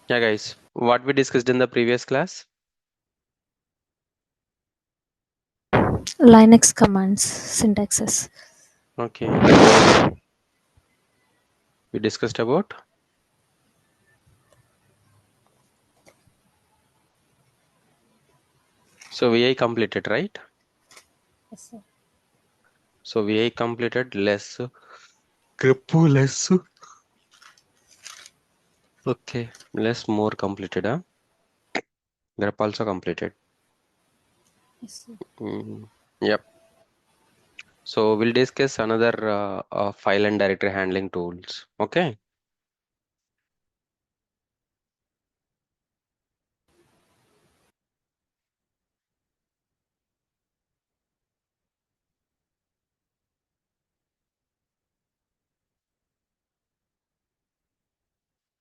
Yeah, guys, what we discussed in the previous class? Linux commands syntaxes. Okay, we discussed about. So VI completed, right? Yes, sir. So VI completed less, grep less. Okay, less more completed, huh? Grep also completed. Yes, sir. Yep. So we'll discuss another file and directory handling tools. Okay.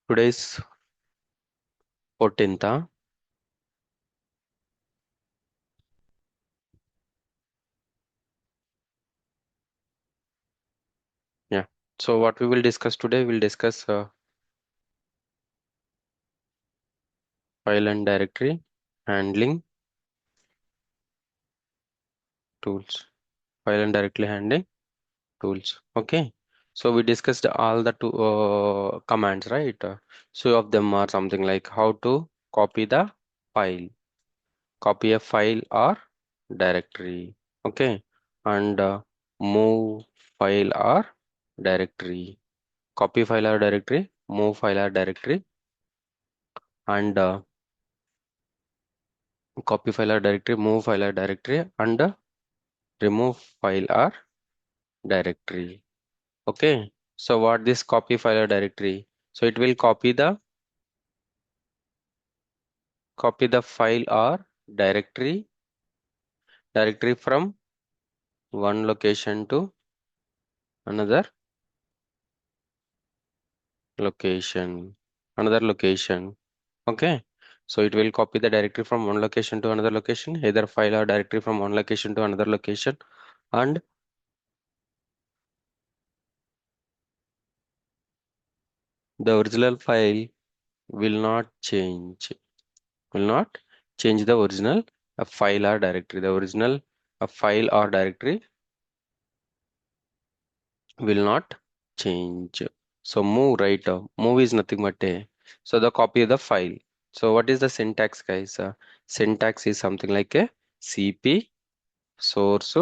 Today's 14th, huh? Yeah. So what we will discuss today, we'll discuss file and directory handling tools. File and directory handling tools. Okay. So we discussed all the two commands, right? So of them are something like how to copy the file, copy a file or directory. Okay. And move file or directory, copy file or directory, move file or directory, and copy file or directory, move file or directory, and remove file or directory. Okay. So what this copy file or directory? So it will copy the file or directory from one location to another location. Okay. So it will copy the directory from one location to another location, either file or directory from one location to another location, and the original file will not change. Will not change the original file or directory. The original file or directory will not change. So move, right? Move is nothing but a. So the copy of the file. So what is the syntax, guys? Syntax is something like a CP, source,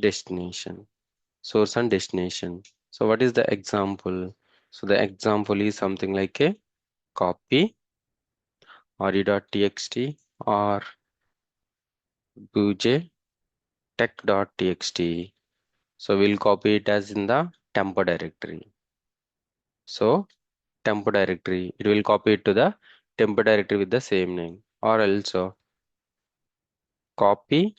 destination, source and destination. So what is the example? So the example is something like a copy re.txt or buje tech.txt. So we'll copy it as in the temp directory. So temp directory, it will copy it to the temp directory with the same name, or else copy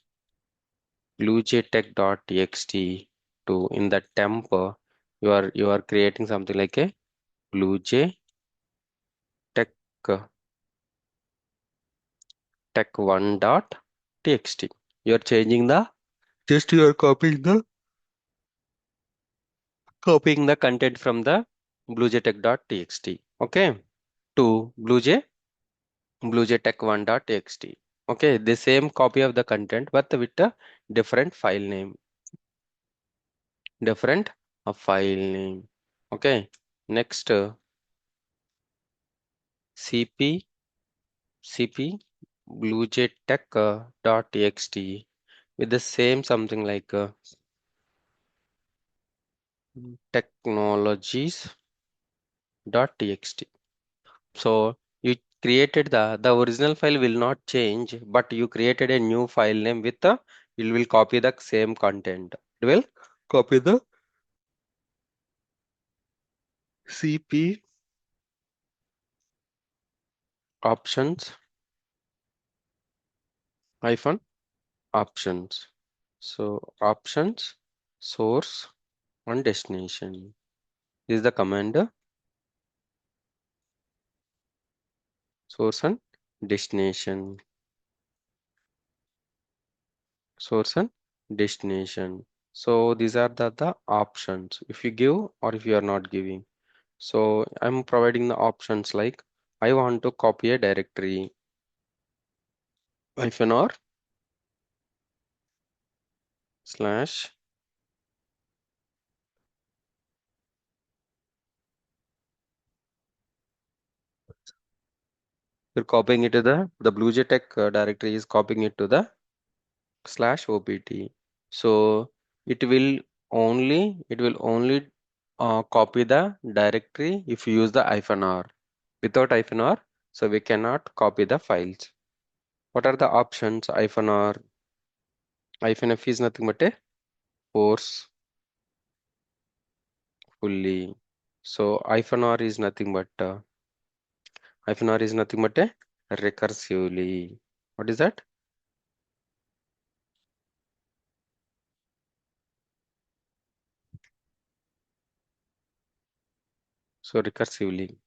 bluejtech.txt to in the temp. You are creating something like a bluejtech tech1 dot txt. You're changing the just you are copying the content from the bluejtech.txt, okay, to bluejtech1.txt. Okay, the same copy of the content but with a different file name, different file name. Okay, next cp bluejtech.txt with the same something like technologies.txt. So you created the original file will not change, but you created a new file name with the you will copy the same content. It will copy the CP options hyphen options. So options, source and destination is the command source and destination, source and destination. So these are the options if you give or if you are not giving. So I'm providing the options like I want to copy a directory. Hyphen or slash. You're copying it to the BlueJTech directory is copying it to the slash opt. So it will only copy the directory if you use the hyphen r. Without hyphen r, so we cannot copy the files. What are the options? Hyphen r, hyphen f is nothing but a forcefully. So hyphen r is nothing but a recursively. What is that? So recursively.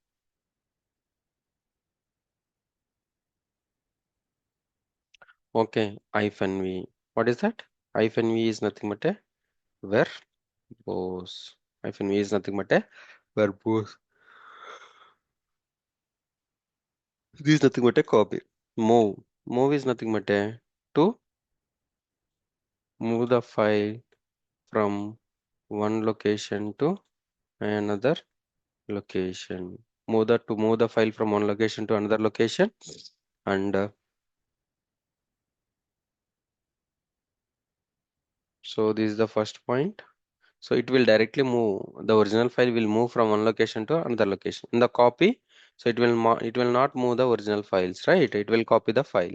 Okay, hyphen v. What is that? Hyphen v is nothing but a verbose. Hyphen v is nothing but a verbose. This is nothing but a copy. Move. Move is nothing but a to move the file from one location to another location. Move the file from one location to another location, and so this is the first point. So it will directly move. The original file will move from one location to another location. In the copy, so it will not move the original files, right? It will copy the file.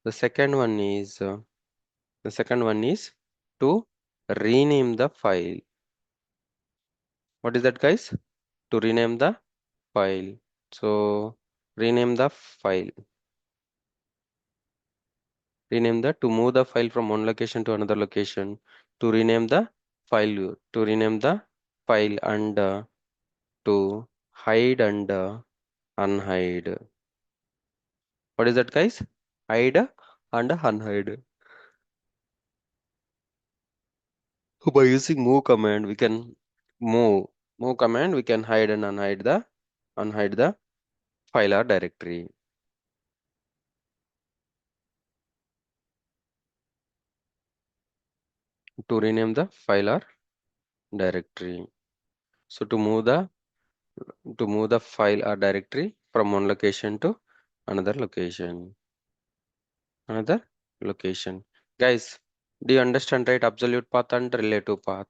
The second one is to rename the file. What is that, guys? To rename the file. So rename the file. To move the file from one location to another location. To rename the file. To rename the file and to hide and unhide. What is that, guys? Hide and unhide. So by using move command, we can move. Move command, we can hide and unhide the file or directory. To rename the file or directory. So to move the file or directory from one location to another location. Another location. Guys, do you understand, right? Absolute path and relative path.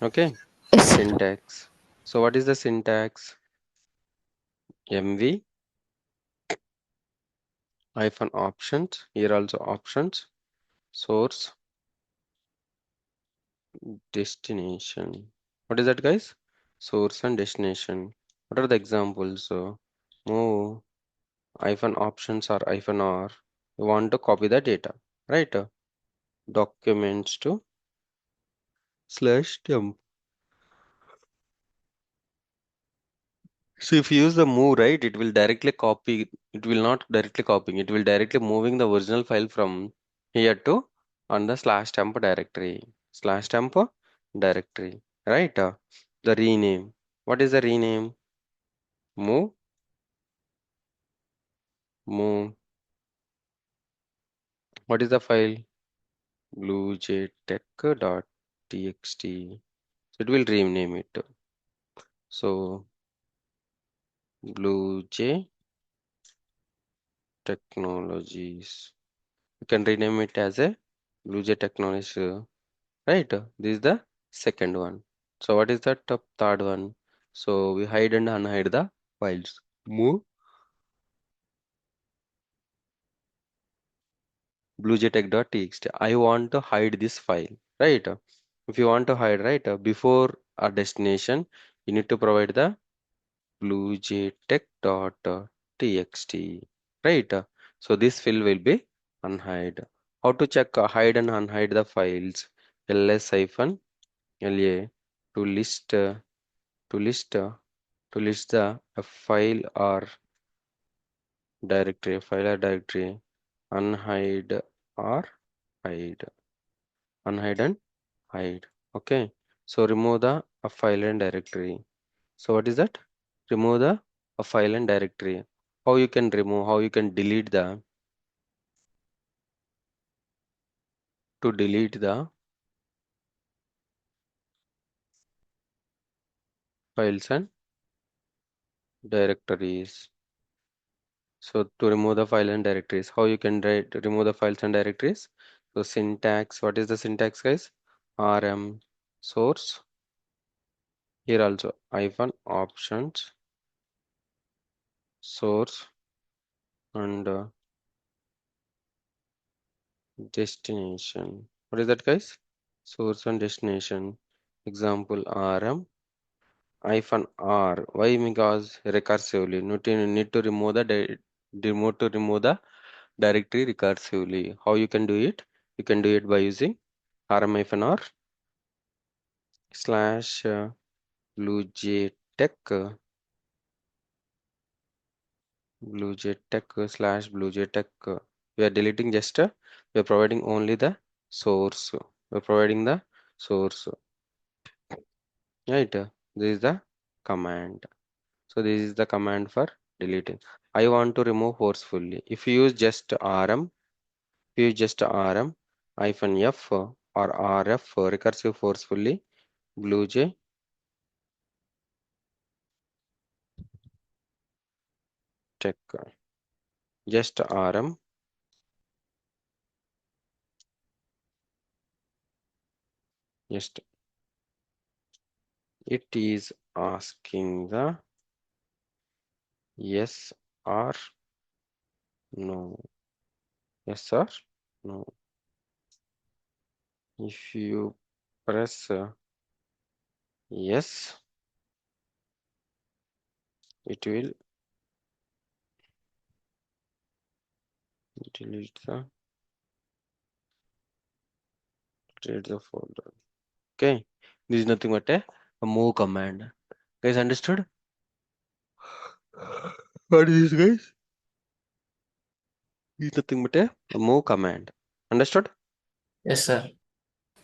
Okay. Yes, sir. Syntax. So what is the syntax? MV hyphen options. Here also options. Source destination. What is that, guys? Source and destination. What are the examples? Move hyphen options or hyphen R. You want to copy the data, right? Documents to slash temp. So if you use the move, right, it will directly copy. It will not directly copying. It will directly moving the original file from here to on the slash temp directory. Slash temp directory, right? The rename. What is the rename? Move, move. What is the file? bluejtech.txt. So it will rename it. So bluej technologies. You can rename it as a bluej technologies. Right? This is the second one. So what is the third one? So we hide and unhide the files. Move bluejtech.txt. I want to hide this file. Right? If you want to hide, right, before our destination, you need to provide the bluejtech.txt. Right? So this file will be unhide. How to check hide and unhide the files? ls-la to list to list to list the a file or directory, unhide or hide, unhide and hide. Okay. So remove the a file and directory. So what is that? Remove the a file and directory. How you can remove, how you can delete the, to delete the files and directories. So to remove the file and directories, how you can remove the files and directories? So syntax, what is the syntax, guys? rm source, here also hyphen options source and destination. What is that, guys? Source and destination. Example rm hyphen r. Why? Because recursively. Need to remove the remove the directory recursively. How you can do it? You can do it by using rm hyphen r slash bluejtech bluejtech slash bluejtech. We are deleting just we are providing only the source. We are providing the source. Right? This is the command. So this is the command for deleting. I want to remove forcefully. If you use just rm, if you use just rm hyphen f or rf recursive forcefully bluej tech just rm, just it is asking the yes or no. Yes or no. If you press yes, it will delete the folder. Okay, this is nothing but a move command. Guys, understood? What is this, guys? This is nothing but a move command. Understood? Yes, sir.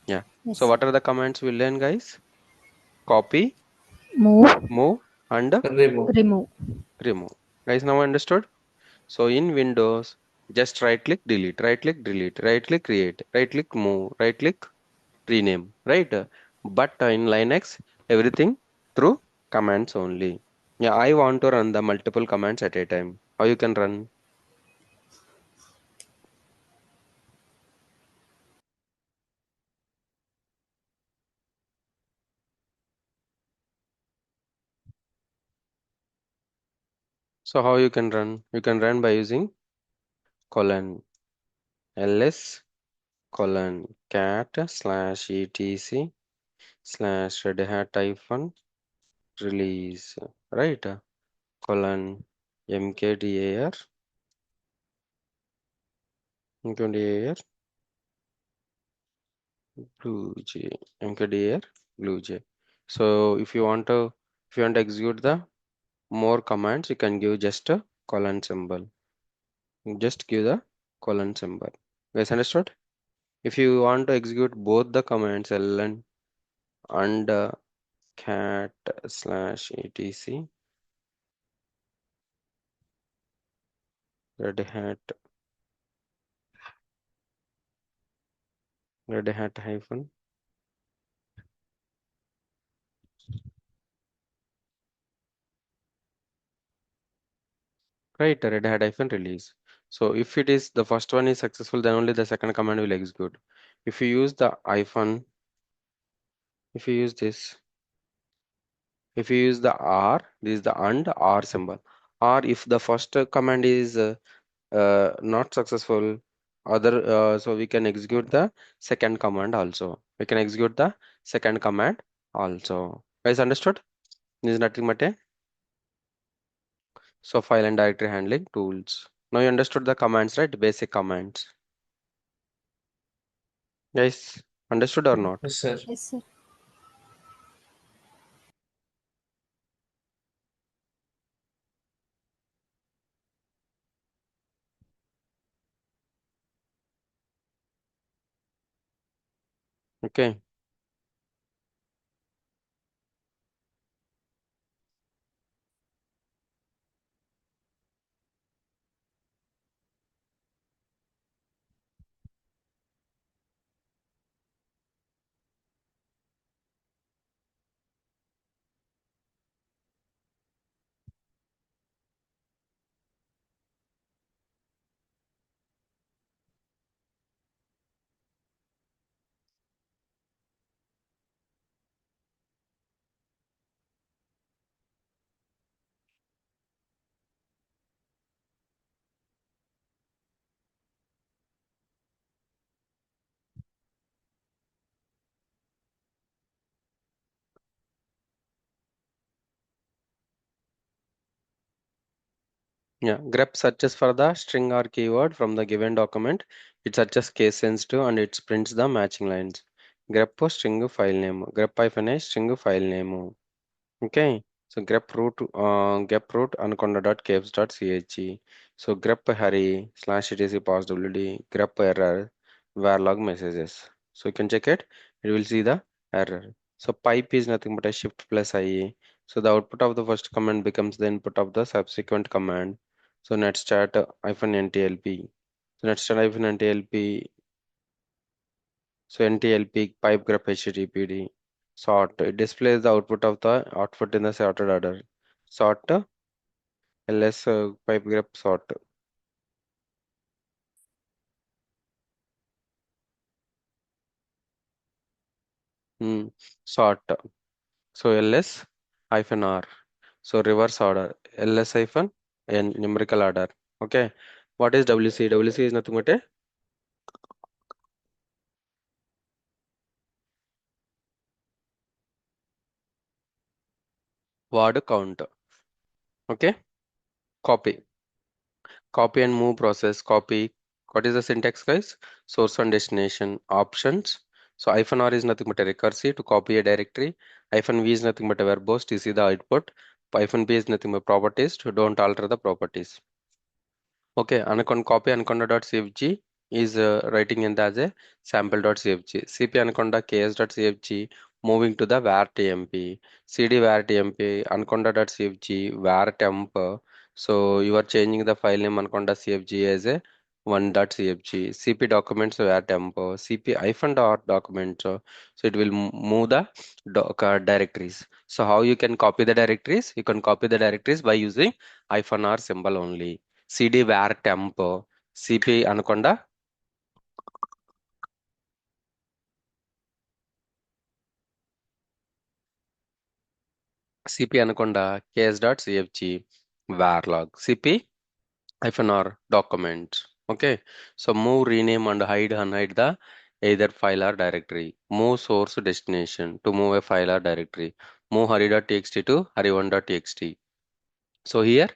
Yeah. Yes, So sir. what are the commands we learn, guys? Copy, Move, move, and Remove. remove. remove. Guys, now understood? So in Windows, just right click delete, right click delete, right click create, right click move, right click rename, right? But in Linux, everything through commands only. Yeah, I want to run the multiple commands at a time. How you can run? So how you can run? You can run by using colon ls colon cat slash etc slash red hat hyphen release, right? Colon mkdir mkdir bluej mkdir bluej. So if you want to execute the more commands, you can give just a colon symbol. Just give the colon symbol. Guys, understood? If you want to execute both the commands ln and cat slash etc red hat hyphen, right, red hat hyphen release. So if it is the first one is successful, then only the second command will execute. If you use the hyphen, if you use this, if you use the r, this is the and r symbol. Or if the first command is not successful, other so we can execute the second command also. We can execute the second command also. Guys, understood? This is nothing but a so file and directory handling tools. Now you understood the commands, right? Basic commands. Guys, understood or not? Yes, sir. Yes, sir. Okay. Yeah, grep searches for the string or keyword from the given document. It searches case sensitive and it prints the matching lines. Grep string file name. Grep -a string file name. Okay, so grep root anaconda.caves.chg. So grep hurry slash etc possibility grep error var log messages. So you can check it. You will see the error. So pipe is nothing but a shift plus IE. So the output of the first command becomes the input of the subsequent command. So netstart -ntlp. So netstart -ntlp. So NTLP pipe grep HTTPD sort. It displays the output in the sorted order. Sort ls pipe grep sort. Hmm. Sort. So ls hyphen r. So reverse order. ls hyphen n numerical order. Okay. What is WC? WC is nothing but a word count. Okay. Copy. Copy and move process. Copy. What is the syntax, guys? Source and destination. Options. So hyphen R is nothing but a recursive to copy a directory. Hyphen V is nothing but a verbose to see the output. Hyphen P is nothing but properties to don't alter the properties. Okay, anaconda copy anaconda.cfg is writing in as a sample.cfg. cp anaconda ks.cfg moving to the var tmp. cd var tmp anaconda.cfg var temp. So you are changing the file name anaconda.cfg as a one.cfg. cp documents var temp. cp hyphen dot documents. So it will move the directories. So how you can copy the directories? You can copy the directories by using hyphen r symbol only. CD var temp CP అనకుండా CP అనకుండా case.cfg var log CP hyphen r documents. Okay, so move, rename and hide unhide the either file or directory. Move source destination to move a file or directory. Move hurry.txt to hurry1.txt. So here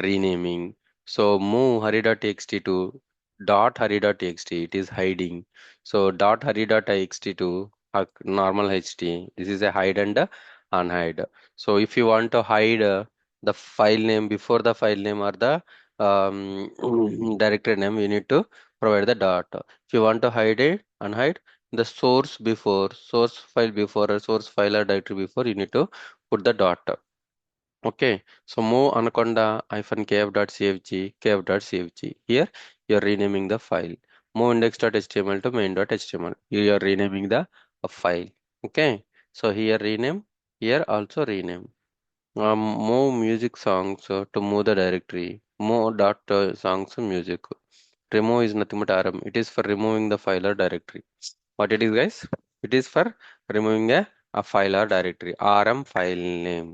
renaming. So move hurry.txt to dot hurry.txt. It is hiding. So dot hurry.txt to normal ht. This is a hide and a unhide. So if you want to hide the file name before the file name or the directory name, you need to provide the dot. If you want to hide it, unhide the source file before or source file or directory before, you need to put the dot. Okay, so move anaconda -kf.cfg, kf.cfg. Here you are renaming the file. Move index.html to main.html. Here you are renaming the file. Okay, so here rename, here also rename. Move music songs to move the directory. Move dot songs to music. Remove is nothing but rm. It is for removing the file or directory. What it is, guys? It is for removing a file or directory. Rm file name.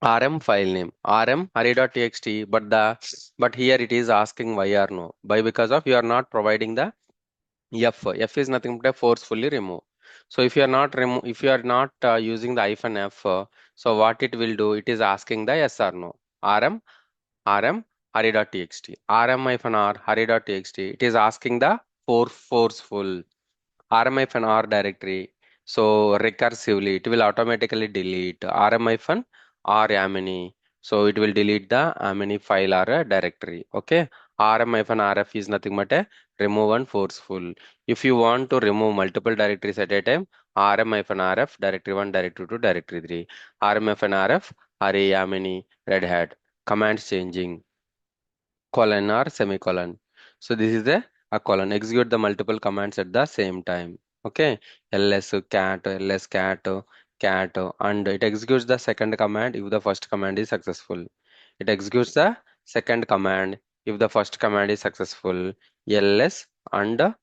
rm file name rm array.txt, but here it is asking why or no, why? Because of you are not providing the f is nothing but a forcefully remove. So if you are not using the hyphen f, so what it will do, it is asking the yes or no. Rm array.txt, rm hyphen r array.txt, it is asking the forceful rm-r directory. So recursively, it will automatically delete rm-r yamini. So it will delete the amini file or a directory. Okay. rm-rf is nothing but a remove and forceful. If you want to remove multiple directories at a time, rm-rf directory 1, directory 2, directory 3. rm-rf, array yamini, red hat. Commands changing colon or semicolon. So this is a colon. Execute the multiple commands at the same time. Okay, ls cat, and it executes the second command if the first command is successful. It executes the second command if the first command is successful. ls and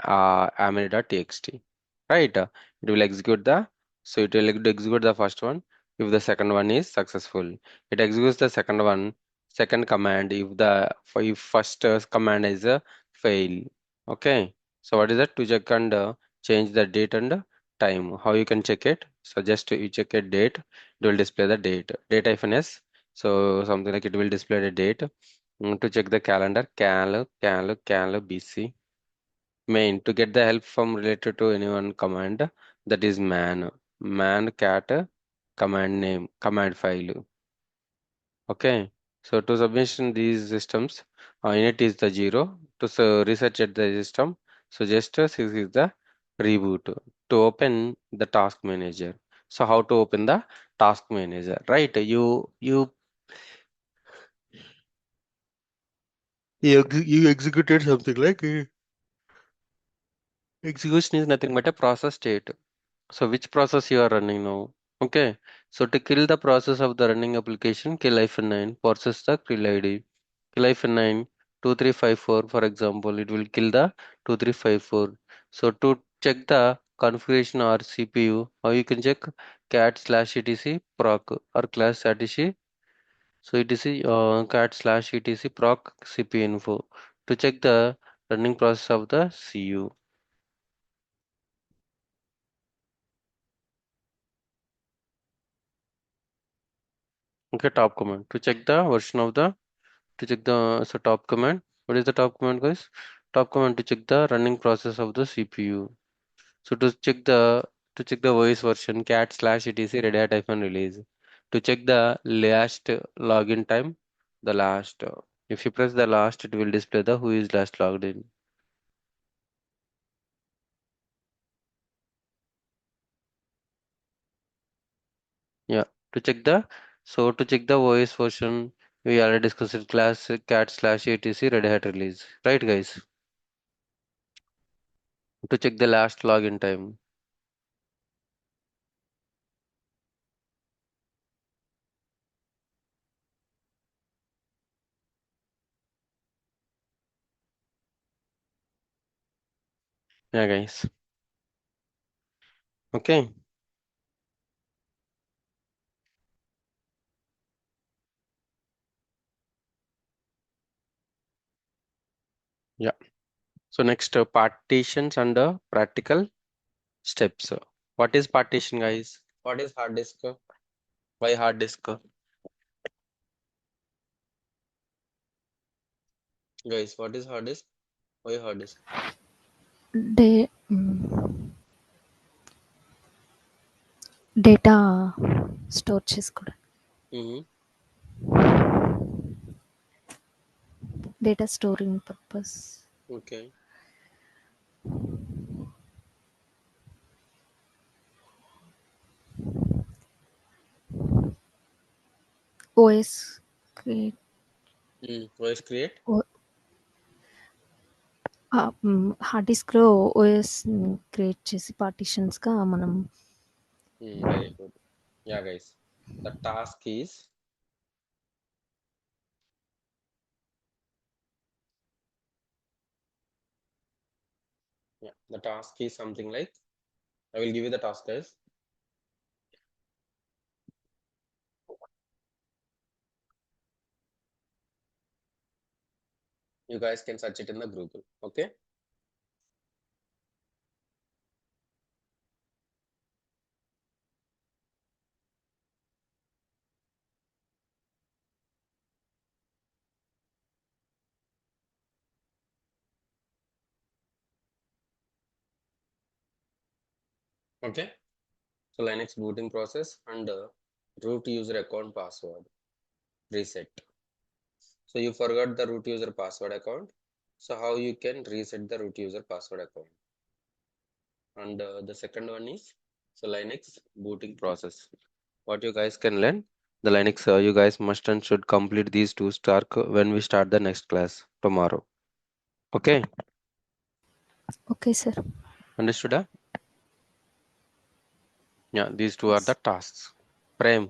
amini.txt. Right? It will execute it will execute the first one if the second one is successful. It executes the second command if first command is a fail. Okay, so what is that? To check and change the date and time. How you can check it? So just you check a date, it will display the date. Date hyphen s. So something like it will display the date. To check the calendar, cal bc. Main to get the help from related to anyone command, that is man cat command name command file. Okay, so to submission these systems, init is the 0 to research at the system. So just this is the reboot to open the task manager. So how to open the task manager, right? You executed something like execution is nothing but a process state. So which process you are running now? Okay. So to kill the process of the running application, kill -9 process the kill ID. Kill -9 2354, for example, it will kill the 2354. So to check the configuration or CPU, how you can check cat slash etc proc or class etc. So cat slash etc proc CPU info to check the running process of the CU. Okay, top command to check the version of the to check the so top command. What is the top command, guys? Top command to check the running process of the CPU. So to check the voice version, cat slash etc red hat hyphen release. To check the last login time, the last. If you press the last, it will display the who is last logged in. Yeah. To check the to check the voice version, we already discussed it, class cat slash etc red hat release. Right, guys? To check the last login time. Yeah, guys. Okay. Yeah. So next, partitions and practical steps. What is partition, guys? What is hard disk? Why hard disk? Guys, what is hard disk? Why hard disk? Day data store చేసుకోవడం, Mm-hmm. Data storing purpose. Okay. OS create Voice create. Hard డిస్క్లో OS create చేసి పార్టీషన్స్గా మనం. Very good. Yeah, guys. The task is the task is something like I will give you the task, guys. You guys can search it in the Google. Okay. Okay. So Linux booting process and root user account password reset. So you forgot the root user password account. So how you can reset the root user password account? And the second one is so Linux booting process. What you guys can learn? The Linux you guys must and should complete these two start when we start the next class tomorrow. Okay, okay sir. understood? Yeah, these two are yes. the tasks. Prem,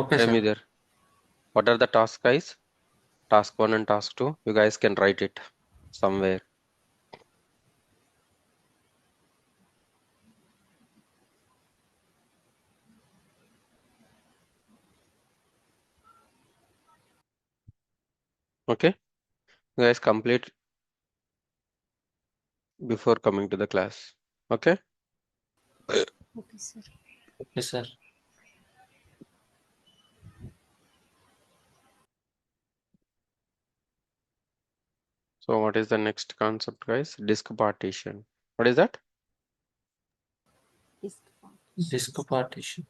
Okay, Prem, sir. you there? What are the tasks, guys? Task one and task two. You guys can write it somewhere. Okay, you guys complete before coming to the class. Okay. Okay, sir. Okay, sir. So what is the next concept, guys? Disk partition. What is that? Disk partition.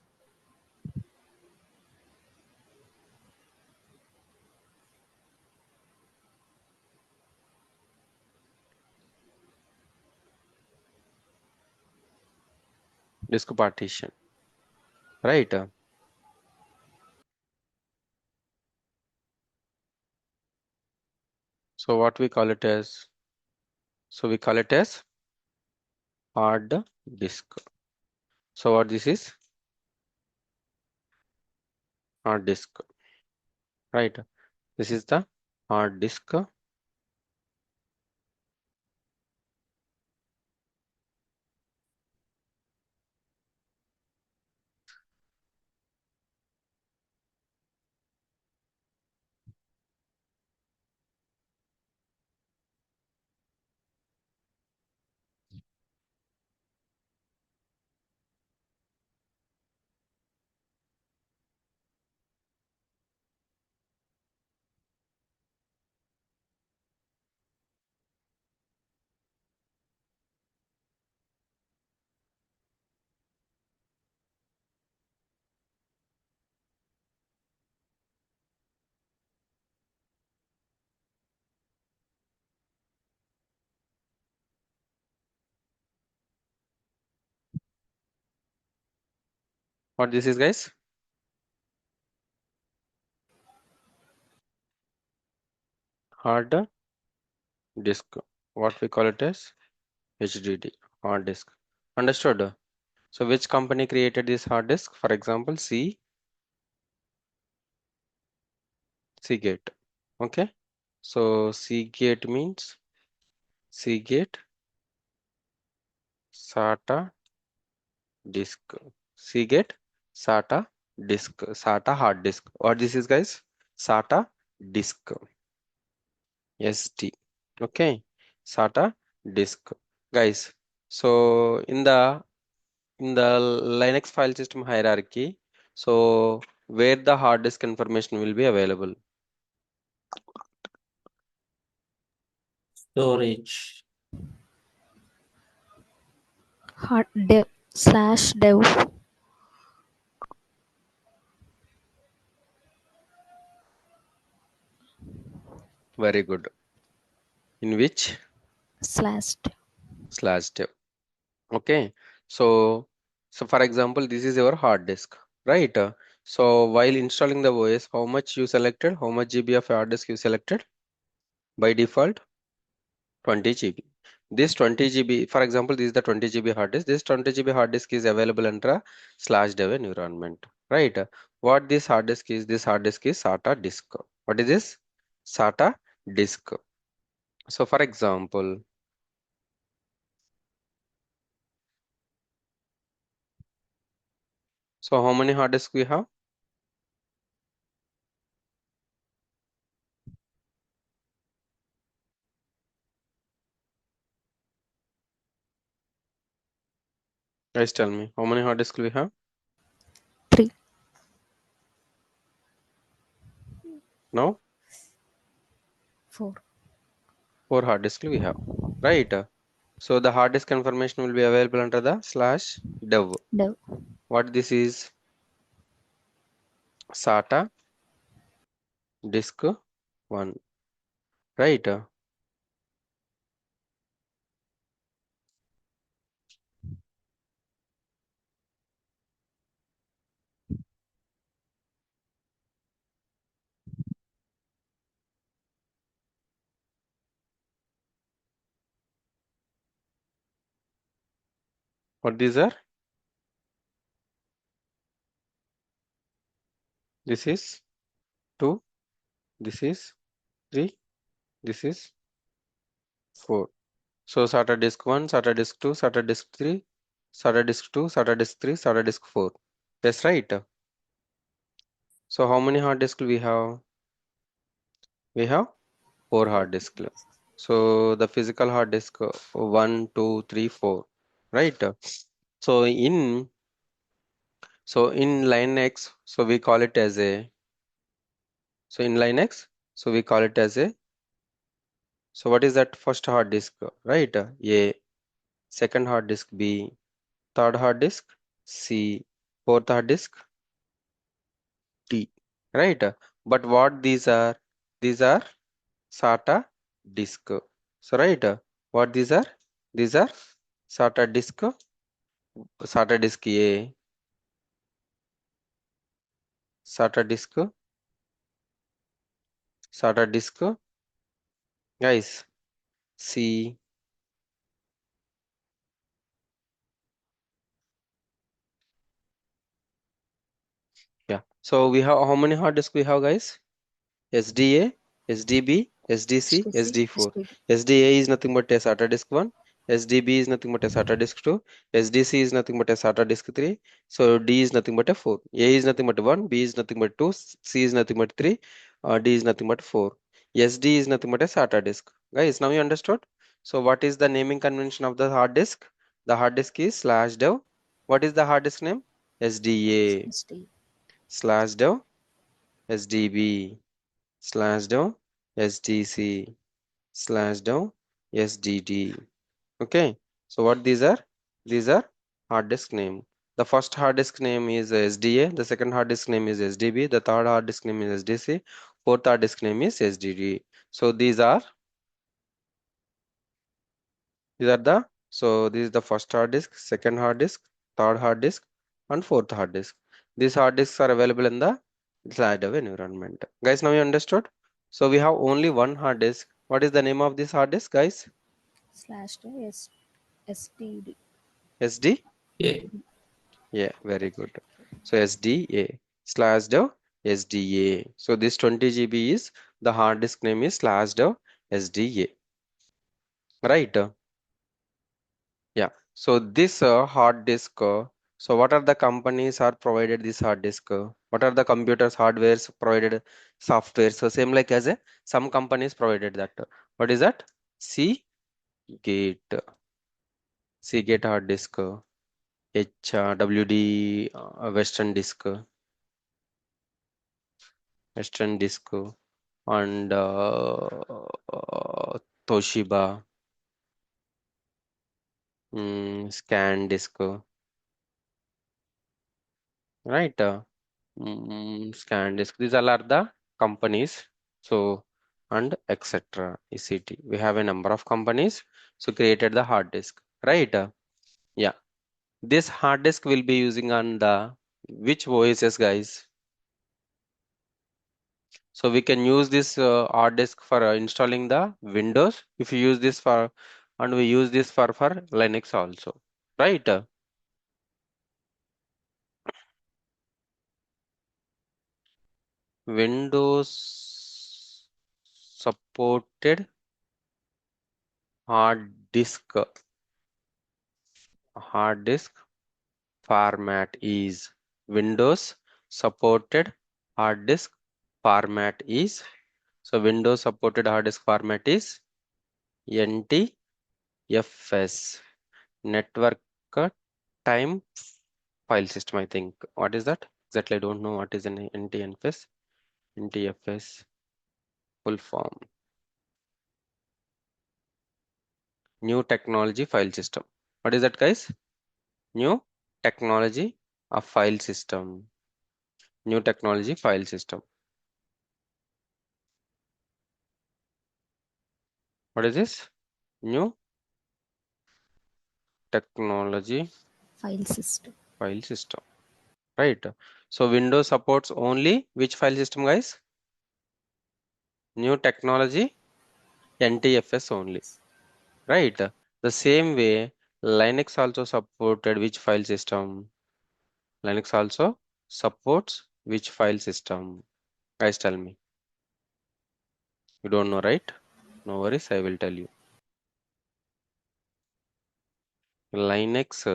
Disk partition, right? So what we call it as? So we call it as hard disk. So what this is? Hard disk, right? This is the hard disk. What this is, guys? Hard disk. What we call it as HDD, hard disk. Understood? So which company created this hard disk? For example, Seagate. Okay. So Seagate means Seagate SATA disk. Seagate SATA disk. SATA hard disk. What this is, guys? SATA disk. SD. Okay. SATA disk. Guys. So in the Linux file system hierarchy, so where the hard disk information will be available? Storage. Hard dev slash dev Very good. In which slash dev. slash dev? Okay. So for example, this is your hard disk, right? So while installing the OS, how much you selected? How much GB of hard disk you selected? By default, 20 GB. This 20 GB, for example, this is the 20 GB hard disk. This 20 GB hard disk is available under a slash dev environment, right? What this hard disk is? This hard disk is SATA disk. What is this? SATA disk. So for example, so how many hard disks we have? Guys, tell me, how many hard disks we have? 3, Now, 4. 4 hard disks we have, right? So the hard disk information will be available under the slash dev. Dev. What this is? SATA disk 1, right? What these are? This is 2, this is 3, this is 4. So SATA disk 1, SATA disk 2, SATA disk 3, SATA disk 2, SATA disk 3, SATA disk 4. That's right. So how many hard disks we have? We have 4 hard disks. So the physical hard disk 1, 2, 3, 4, right? So in Linux, so we call it as a so we call it as a so what is that first hard disk, right? A, second hard disk B, third hard disk C, fourth hard disk D, right? But what these are? These are SATA disk. So right, what these are? These are SATA disk, SATA disk A, SATA disk, SATA disk, guys. C, yeah. So we have how many hard disk we have, guys? SDA, SDB, SDC, HTC, SD4. STD. SDA is nothing but a SATA disk 1. SDB is nothing but a SATA disk 2. SDC is nothing but a SATA disk 3. So D is nothing but a 4. A is nothing but 1. B is nothing but 2. C is nothing but 3. D is nothing but 4. SD is nothing but a SATA disk. Guys, now you understood? So what is the naming convention of the hard disk? The hard disk is slash dev. What is the hard disk name? SDA SD. slash dev SDB slash down SDC slash down SDD. Okay, so what these are? These are hard disk name. The first hard disk name is SDA, the second hard disk name is SDB, the third hard disk name is SDC, fourth hard disk name is SDD. So this is the first hard disk, second hard disk, third hard disk, and fourth hard disk. These hard disks are available in the slide environment. Guys, now you understood? So we have only one hard disk. What is the name of this hard disk, guys? Slash S STD. SD? A. Yeah, very good. So SDA slash dev SDA. So this 20 GB is the hard disk name is slash dev SDA. Right? Yeah. So this hard disk. So what are the companies are provided this hard disk? What are the computers hardwares provided software? So same like as a some companies provided that. What is that? Seagate, Seagate hard disk, WD Western disk, and Toshiba, Scan disk, right? Scan disk. These all are the companies. So and etc. ECT. We have a number of companies. So created the hard disk, right? Yeah. This hard disk will be using on the which OSs, guys? So we can use this hard disk for installing the Windows. If you use this for, and we use this for Linux also, right? Windows supported hard disk hard disk format is Windows supported hard disk format is Windows supported hard disk format is NTFS, network time file system, I think. What is that? Exactly, I don't know what is an NTFS. NTFS full form. New technology file system. What is that, guys? New technology of file system. New technology file system. What is this? New technology File system. file system. Right. So Windows supports only which file system, guys? New technology NTFS only. Right. The same way Linux also supported which file system? Linux also supports which file system? Guys, tell me. You don't know, right? No worries, I will tell you. Linux,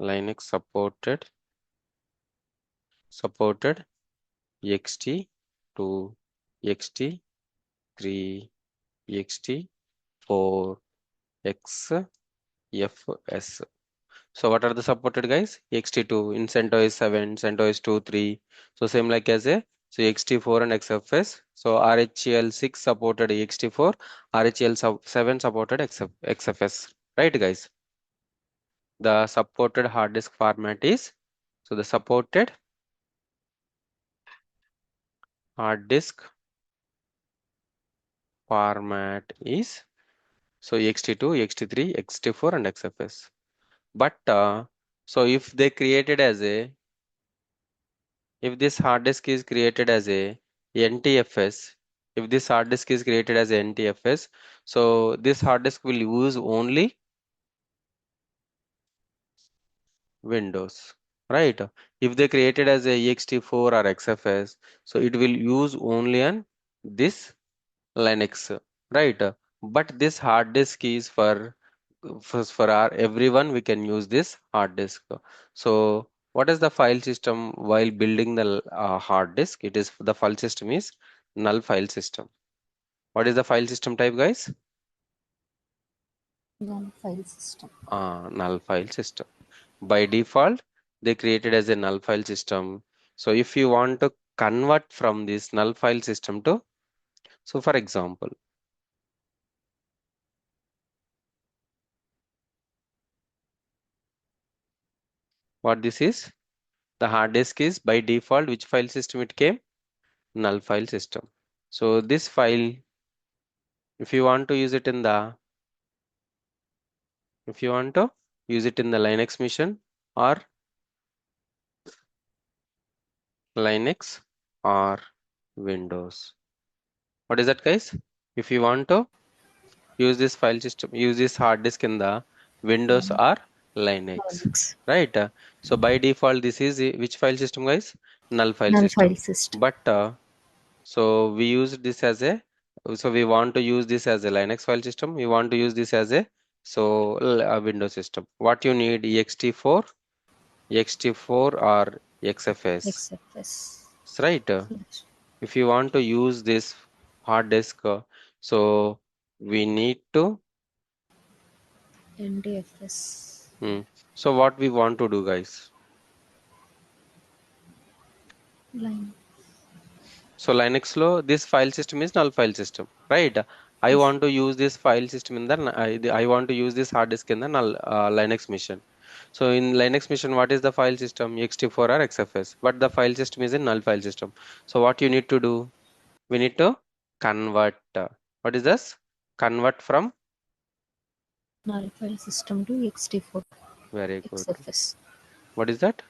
Linux supported ext to ext3, ext4, xfs. So what are the supported guys? ext2 in CentOS 7, CentOS 2, 3. So same like as a so ext4 and xfs. So RHEL6 supported ext4, RHEL7 supported xfs. Right guys? The supported hard disk format is so the supported hard disk format is so ext2, ext3, ext4 and xfs. But so if this hard disk is created as a NTFS, if this hard disk is created as a NTFS, so this hard disk will use only Windows, right? If they created as a ext4 or XFS, so it will use only on this Linux, right? But this hard disk is for our everyone we can use this hard disk. So what is the file system while building the hard disk? It is the file system is null file system. What is the file system type, guys? Non file system. Null file system. By default, they created as a null file system. So if you want to convert from this null file system to, so for example, what this is, the hard disk is by default, which file system it came? Null file system. So this file, if you want to use it in the, if you want to use it in the Linux machine or Linux or Windows. What is that, guys? If you want to use this file system, use this hard disk in the Windows Non or Linux, Linux. right? So by default, this is which file system, guys? Null file Null file system. system. But so we use this as a, so we want to use this as a Linux file system. We want to use this as a a Windows system. What you need? ext4 or XFS, XFS. right? Slash If you want to use this hard disk, so we need to NDFS. So what we want to do, guys? Line. So Linux lo this file system is null file system, right? I Yes. want to use this file system in the I want to use this hard disk in the null Linux machine. So in Linux machine, what is the file system? ext4 or XFS, but the file system is a null file system. So what you need to do? We need to convert. What is this? Convert from. Null file system to ext4 Very good. XFS. What is that?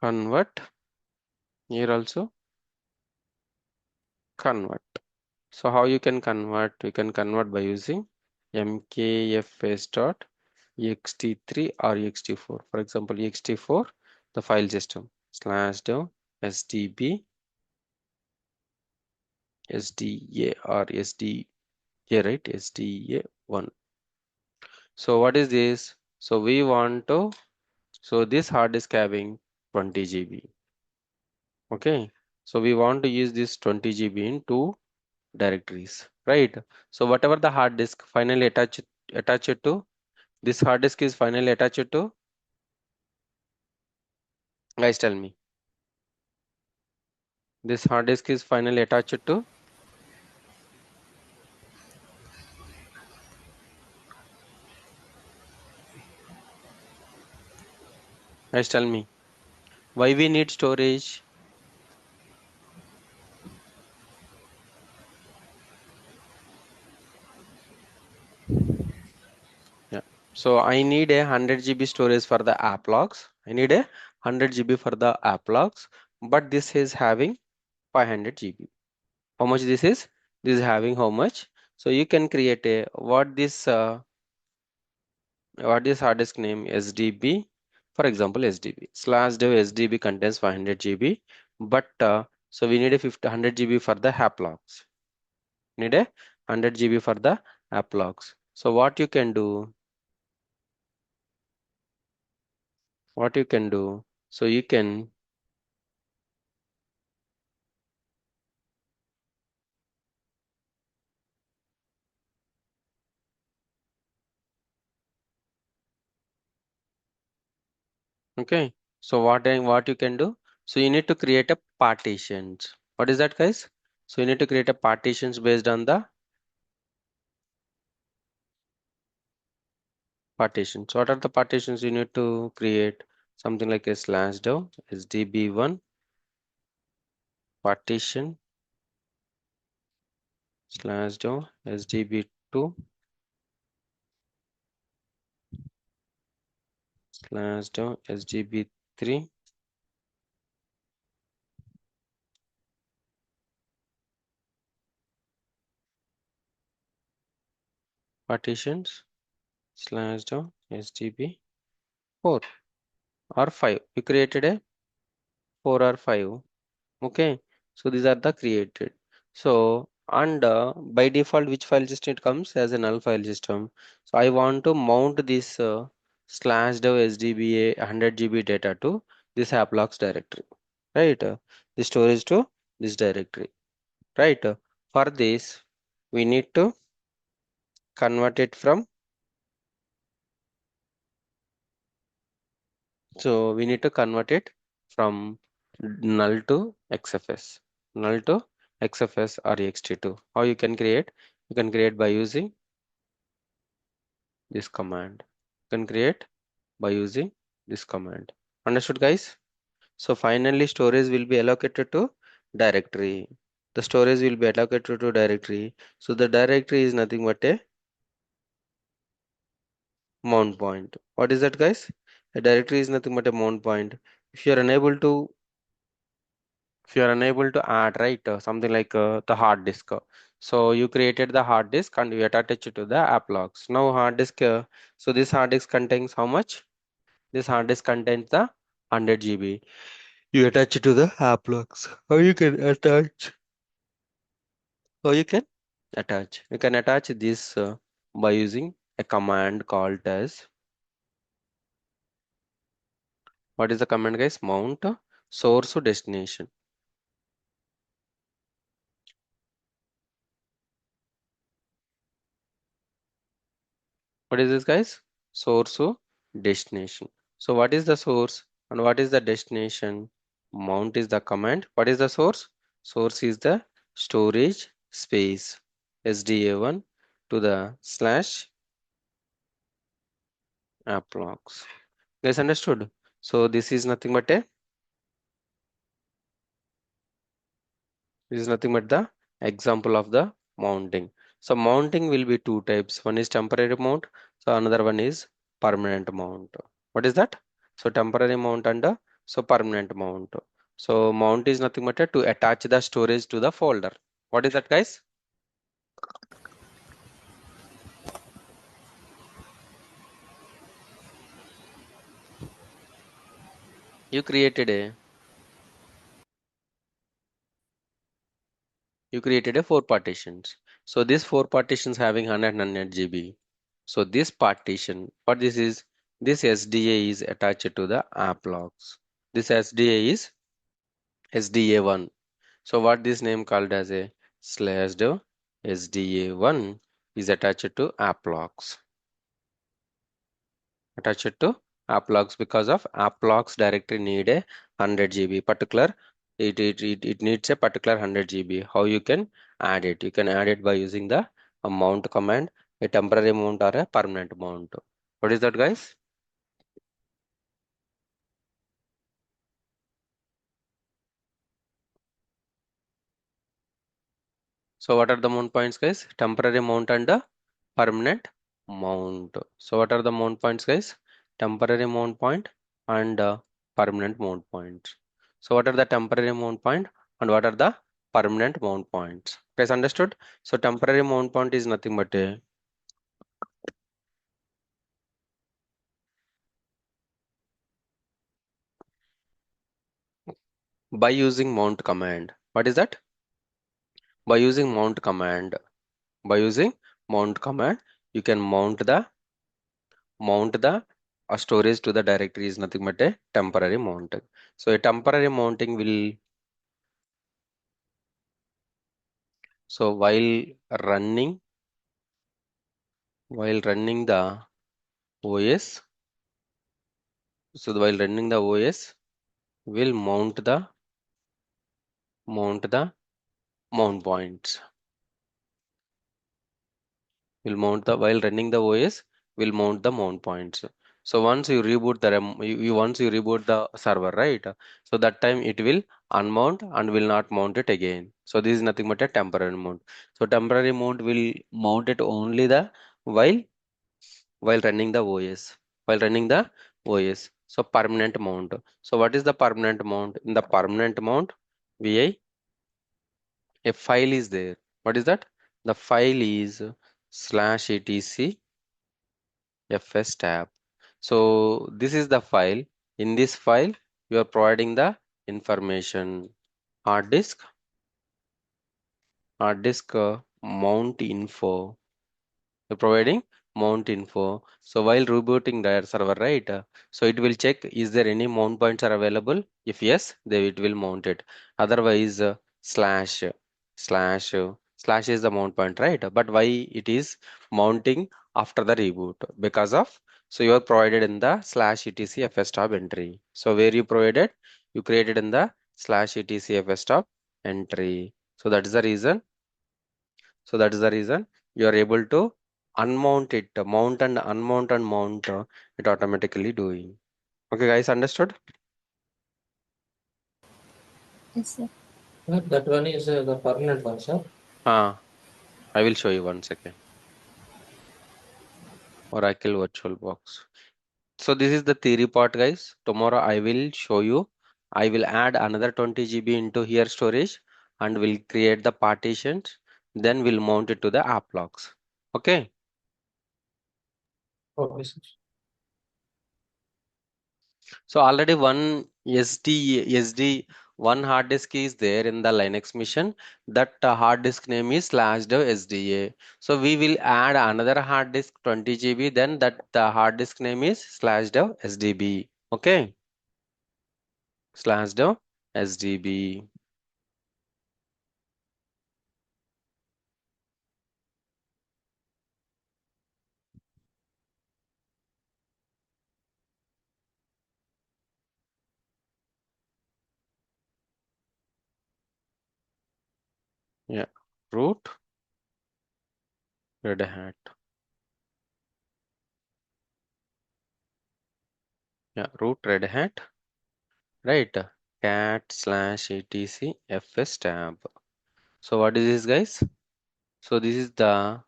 Convert. Here also convert. So how you can convert? You can convert by using mkfs dot ext3 or ext4. For example, ext4, the file system slash down sdb sda or sda, right? sda1. So what is this? So we want to, so this hard disk having 20 GB. Okay. So we want to use this 20 GB in two directories, right? So whatever the hard disk finally attach it to, this hard disk is finally attached to, guys tell me, this hard disk is finally attached to, guys tell me, why we need storage? Yeah. So I need a 100 GB storage for the app logs. I need a 100 GB for the app logs, but this is having 500 GB. How much this is? This is having how much? So you can create a what is hard disk name? SDB. For example, SDB slash dev SDB contains 500 GB, but So we need a 100 GB for the app logs. Need a 100 GB for the app logs. So what you can do, so you can okay. So what you can do? So you need to create a partitions. What is that, guys? So you need to create a partitions based on the partitions. What are the partitions you need to create? Something like a slash dev sdb1 partition slash dev sdb2 slash dev sdb3 partitions slash dev sdb4 or 5. You created a 4 or 5. Okay, so these are the created. So and by default, which file system it comes as a null file system. So I want to mount this slash dev sdba 100 GB data to this applox directory, right? The storage to this directory, right? For this, we need to convert it from. So we need to convert it from null to XFS, null to XFS or ext2. How you can create? You can create by using this command. You can create by using this command. Understood, guys? So finally, storage will be allocated to directory. The storage will be allocated to directory. So the directory is nothing but a mount point. What is that, guys? A directory is nothing but a mount point. If you are unable to if you are unable to add, right, something like the hard disk, so you created the hard disk and you attach it to the app logs. Now hard disk, so this hard disk contains how much? This hard disk contains the 100 GB. You attach it to the app logs. How you can attach? How you can attach? You can attach this by using a command called as, what is the command, guys? Mount source to destination. What is this, guys? Source to destination. So what is the source and what is the destination? Mount is the command. What is the source? Source is the storage space sda1 to the slash app logs. Guys, understood? So this is nothing but the example of the mounting. So mounting will be two types. One is temporary mount. So another one is permanent mount. What is that? So temporary mount and so permanent mount. So mount is nothing but to attach the storage to the folder. What is that, guys? You created a four partitions. So these four partitions having 100 GB. So this partition, what this is, this SDA is attached to the app logs. This SDA is SDA1. So what this name called as a slash dev SDA1 is attached to app logs. Attached to app logs because of app logs directory need a 100 GB particular. It needs a particular 100 GB. How you can add it? You can add it by using the mount command, a temporary mount or a permanent mount. What is that, guys? So what are the mount points, guys? Temporary mount and permanent mount. So what are the mount points, guys? Temporary mount point and permanent mount points. So what are the temporary mount point and what are the permanent mount points? Guys, understood? So temporary mount point is nothing but a, by using mount command. What is that? By using mount command. By using mount command, you can mount the storage to the directory is nothing but a temporary mounting. So a temporary mounting will, so running while running the OS, so while running the OS will mount the mount points. Will mount the while running the OS will mount the mount points. So once you reboot the once you reboot the server, right? So that time it will unmount and will not mount it again. So this is nothing but a temporary mount. So temporary mount will mount it only the while running the OS. While running the OS. So permanent mount. So what is the permanent mount? In the permanent mount, vi a file is there. What is that? The file is /etc fs tab. So this is the file. In this file, you are providing the information. Hard disk, mount info. You're providing mount info. So while rebooting the server, right? So it will check is there any mount points are available. If yes, then it will mount it. Otherwise, slash slash is the mount point, right? But why it is mounting after the reboot? Because of, so you are provided in the /etc fs tab entry. So where you provided, you created in the /etc fs tab entry. So that is the reason. So that is the reason you are able to unmount it, mount and unmount and mount it automatically doing. Okay, guys, understood? Yes, sir. That one is the permanent one, sir. I will show you one second. Oracle VirtualBox. So this is the theory part, guys. Tomorrow I will show you. I will add another 20 GB into here storage and will create the partitions. Then we'll mount it to the app logs. Okay. Okay, sir. So already one one hard disk is there in the Linux machine. That hard disk name is /dev SDA. So we will add another hard disk 20 GB. Then that the hard disk name is /dev SDB. Okay, /dev SDB. Yeah, root Red Hat. Yeah, root Red Hat. Right. cat/etc fs tab. So what is this, guys? So this is the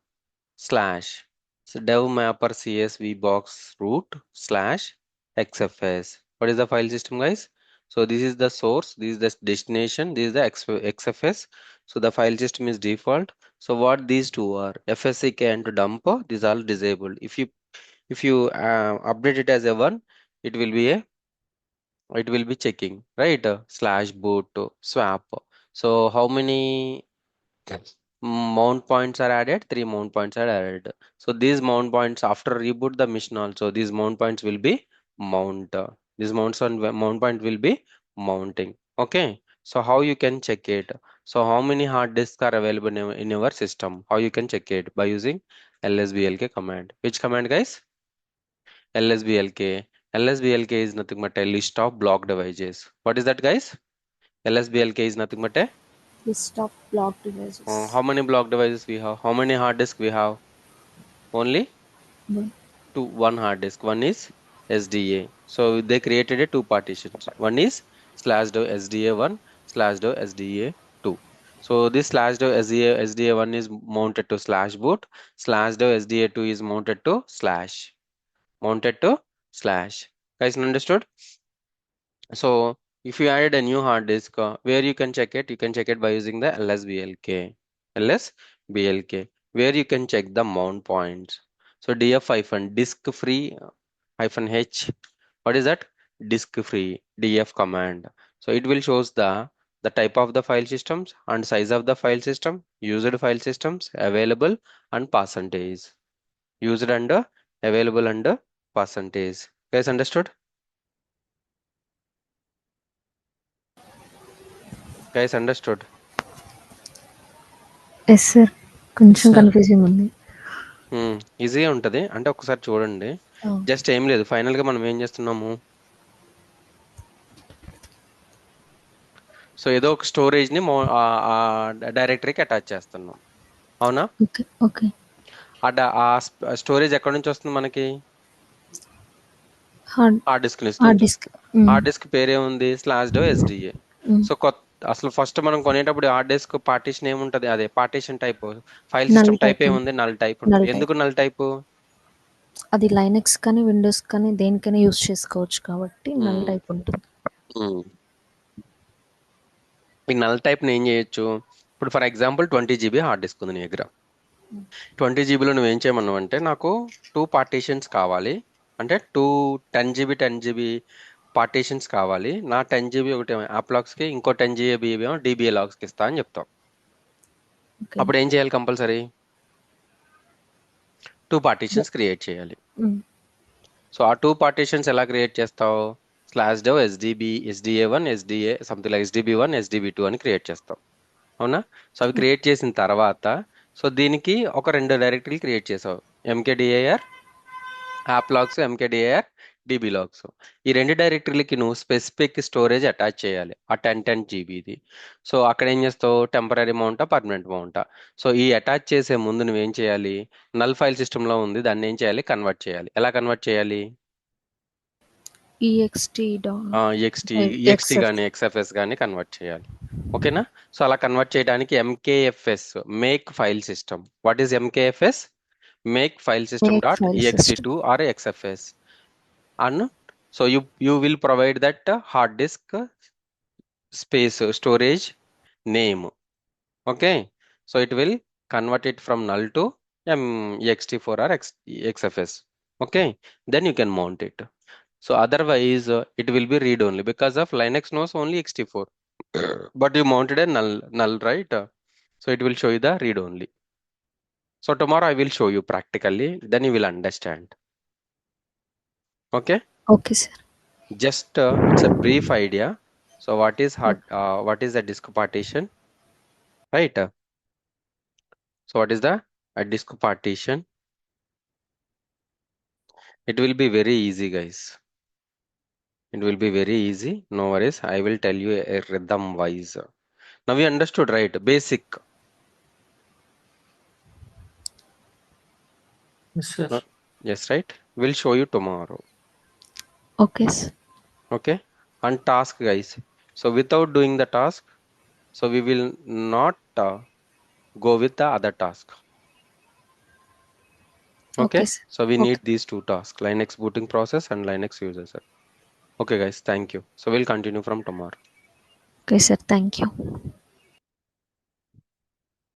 slash. So dev mapper csv box root /xfs. What is the file system, guys? So this is the source, this is the destination, this is the xfs. So the file system is default. So what these two are, fsck and dump, these are disabled. If you update it as a one, it will be a it will be checking, right? /boot swap. So how many mount points are added? Three mount points are added. So these mount points after reboot the mission also, these mount points will be mount. These mount point will be mounting. Okay. So how you can check it? So how many hard disks are available in your system? How you can check it? By using lsblk command. Which command, guys? lsblk. lsblk is nothing but a list of block devices. What is that, guys? lsblk is nothing but a List of block devices. how many block devices we have? How many hard disk we have? Only No. one hard disk. One is SDA. So they created a two partitions. One is /dev SDA1 /dev SDA2. So this /dev SDA1 is mounted to /boot. /dev SDA2 is mounted to slash. Mounted to slash. Guys, understood? So if you added a new hard disk, where you can check it? You can check it by using the lsblk. lsblk, where you can check the mount points. So df-disk free -h. What is that? Disk free df command. So it will shows the the type of the file systems and size of the file system, used file systems, available and percentage. Used and available and percentage. Guys, understood? Guys, understood? Yes sir కొంచెం Sir. Confusing ఉంది. ఈజీగా ఉంటుంది అంటే ఒకసారి చూడండి. Just ఏం లేదు, final గా మనం ఏం చేస్తున్నాము, సో ఏదో ఒక స్టోరేజ్ ని డైరెక్టరీకి అటాచ్ చేస్తున్నాం, అవునా? Okay okay. ఆ స్టోరేజ్ ఎక్కడి నుంచి వస్తుంది మనకి? హార్డ్ హార్డ్ డిస్క్ నుంచి హార్డ్ డిస్క్. హార్డ్ డిస్క్ పేరే ఉంది /SDA. సో అసలు ఫస్ట్ మనం కొనేటప్పుడు హార్డ్ డిస్క్ పార్టీషన్ ఏముంటది, అదే partition type, file null system type type ఏముంది, నల్ టైప్ ఉంటుంది. Null type. ఎందుకు నల్ టైప్? అది లైనక్స్ కానీ విండోస్ కానీ దేనికైనా యూస్ చేసుకోవచ్చు కాబట్టి నల్ టైప్ ఉంటుంది. ఈ నల్ టైప్ ని ఏం చేయొచ్చు, ఇప్పుడు for example 20 GB hard disk ఉంది నీ దగ్గర. 20 GBలో నువ్వు ఏం చేయమన్నావు అంటే, నాకు 2 పార్టీషన్స్ కావాలి, అంటే 10 GB పార్టీషన్స్ కావాలి, నా 10 GB ఒకటి యాప్ లాక్స్ కి, ఇంకో 10 GB ఏమో DBA లాక్స్ కి ఇస్తా అని చెప్తావు. ఓకే. అప్పుడు ఏం చేయాలి, కంపల్సరీ 2 పార్టీషన్స్ క్రియేట్ చేయాలి. సో ఆ 2 పార్టీషన్స్ ఎలా క్రియేట్ చేస్తావు, /dev SDA1 SDA something like SDB1 SDB2 అని క్రియేట్ చేస్తావు, అవునా? సో అవి క్రియేట్ చేసిన తర్వాత, సో దీనికి ఒక 2 డైరెక్టరీలు క్రియేట్ చేసావు, mkdir app logs, mkdir DB logs. ఈ 2 డైరెక్టరీలకి నువ్వు స్పెసిఫిక్ స్టోరేజ్ అటాచ్ చేయాలి, ఆ 10 GBది. సో అక్కడ ఏం చేస్తావు, temporary Montha permanent Montha? So ఈ అటాచ్ చేసే ముందు నువ్వేం చేయాలి, నల్ ఫైల్ సిస్టంలో ఉంది, దాన్ని ఏం చేయాలి, కన్వర్ట్ చేయాలి. ఎలా కన్వర్ట్ చేయాలి? ext కానీ XFS కానీ కన్వర్ట్ చేయాలి, ఓకేనా? సో అలా కన్వర్ట్ చేయడానికి MKFS, make file system. What is MKFS? Make file system make dot file system. ext2 or XFS. And so you will provide that hard disk space storage name, okay? So it will convert it from null to ext4 or XFS, okay? Then you can mount it. So otherwise it will be read only, because of Linux knows only ext4 but you mounted a null, right? So it will show you the read only. So tomorrow I will show you practically, then you will understand, okay? Okay sir. Just it's a brief idea. So what is what is the disk partition, right? So what is the disk partition? It will be very easy, guys. It will be very easy, no worries. I will tell you a rhythm wise. Now we understood, right? Basic. Yes, sir. Yes, right? We'll show you tomorrow, okay sir. okay? And task, guys. So without doing the task, so we will not go with the other task, okay? Okay, sir. So we Okay. need these 2 tasks, Linux booting process and Linux user set. Okay guys, thank you. So we'll continue from tomorrow. Okay sir. Thank you.